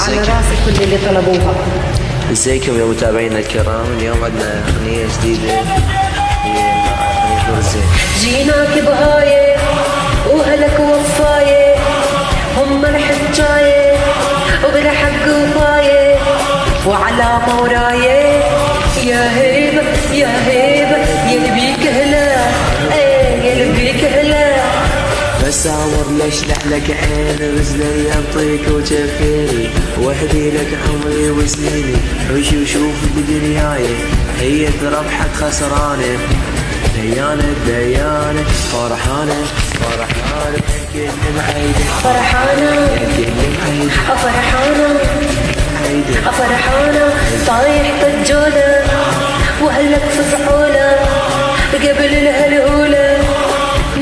على راسي كل اللي طلبوها. ازيكم يا متابعينا الكرام، اليوم عندنا اغنية جديدة هي اغنية نور الزين. جيناك بهاية وهلك وفاية، هم الحجاية وبلا حق وفاية وعلى موراية. يا هيبة يا هيبة يا بيك هلا، يا بيك هلا. بس عمر لشلح لك عين رجلي ينطيك وتفكيري، وحدي لك عمري وسنيني، عيش وشوف بدنياي هي ربحك خسرانة، ديانة ديانة فرحانة فرحانة كل معيدة، فرحانة كل معيدة فرحانة فرحانة. طايح طجولة وهلك فزعولة، قبل الهلهولة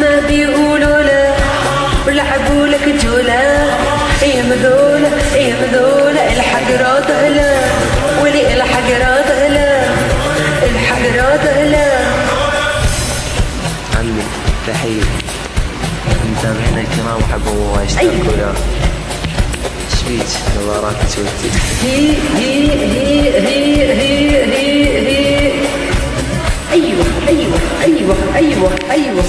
ما بيقولوا له ولعبوا لك جولة. يا مذولة يا مذولة الحق راد هلا، ولي الحق راد هلا، الحق راد هلا. عمي تحية متابعينا الكرام، وحبوا يشتركوا له. شبيك نظارات توتي هي هي هي هي هي هي هي. ايوه ايوه ايوه ايوه ايوه.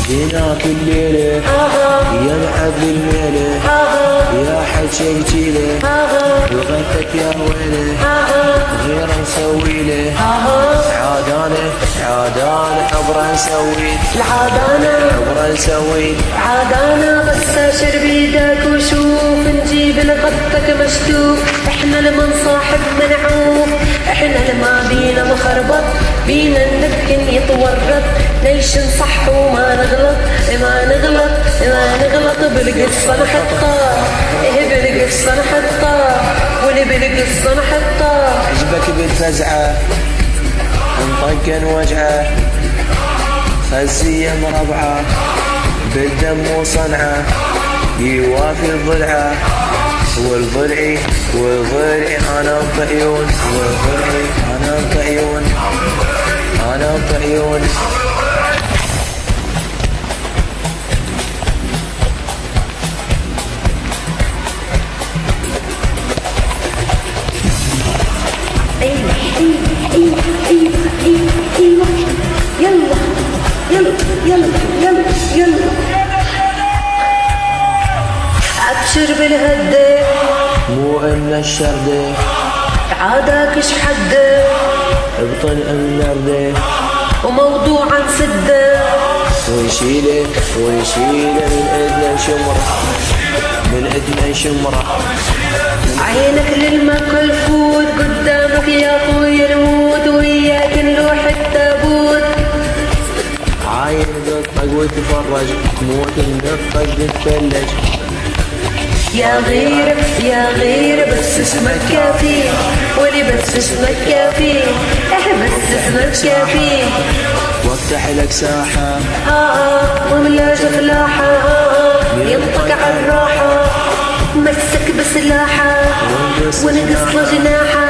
جيناك الليلة يا معبد الميلة، يا حد شيتيله وغيتك يا ويله، غير نسويله عادانة عادانة عبرة نسوي العادانة عبرة نسوي عادانة. بس اشر بيدك وشوف نجيب لغتك مشتوف. احنا لما نصاحب منعوف، احنا لما بينا مخربط، بينا النبكن يتورط، ليش نصح وما نغلط ما نغلط ما نغلط. بالقصة نحطها بالقصة نحطها واللي بالقصة نحطها. عجبك بالفزعة انطقن وجعه، خزية مربعة بالدم وصنعة، يوافي الضلعة والضلعي والضلعي انا بعيون، والضلعي انا بعيون انا بعيون. ايوه ايوه ايوه ايوه ايوه. يلا يلا يلا يلا يلا. ابشر بالهدة مو ان الشردة عاداك شحدة، ابطن النردة وموضوع عن سدة، ونشيله ونشيله من اذن شمرة من اذن شمرة. عينك للمكل فوت قدامك يا اخوي الموت، وياك نروح التابوت. عاين تطق وتفرج موت نطق نتفلج. يا غير يا غير بس اسمك كافي، ولي بس اسمك كافي، بس اسمك كافي. وافتح لك ساحة وملاش فلاحة ينطق عالراحة، مسك بسلاحة ونقص له جناحة.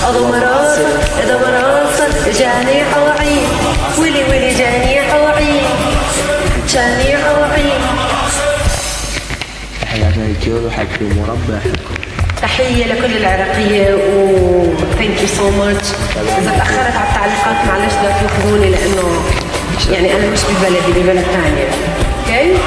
اضم راسه اضم راسه جاني عوعين، ولي ولي جاني عوعين جاني عوعين. تحياتنا للكل وحق المربع. تحية لكل العراقية و thank you so much. إذا تأخرت على التعليقات معلش لا تلحظوني، لأنه يعني أنا مش ببلدي، ببلد ثانية. اوكي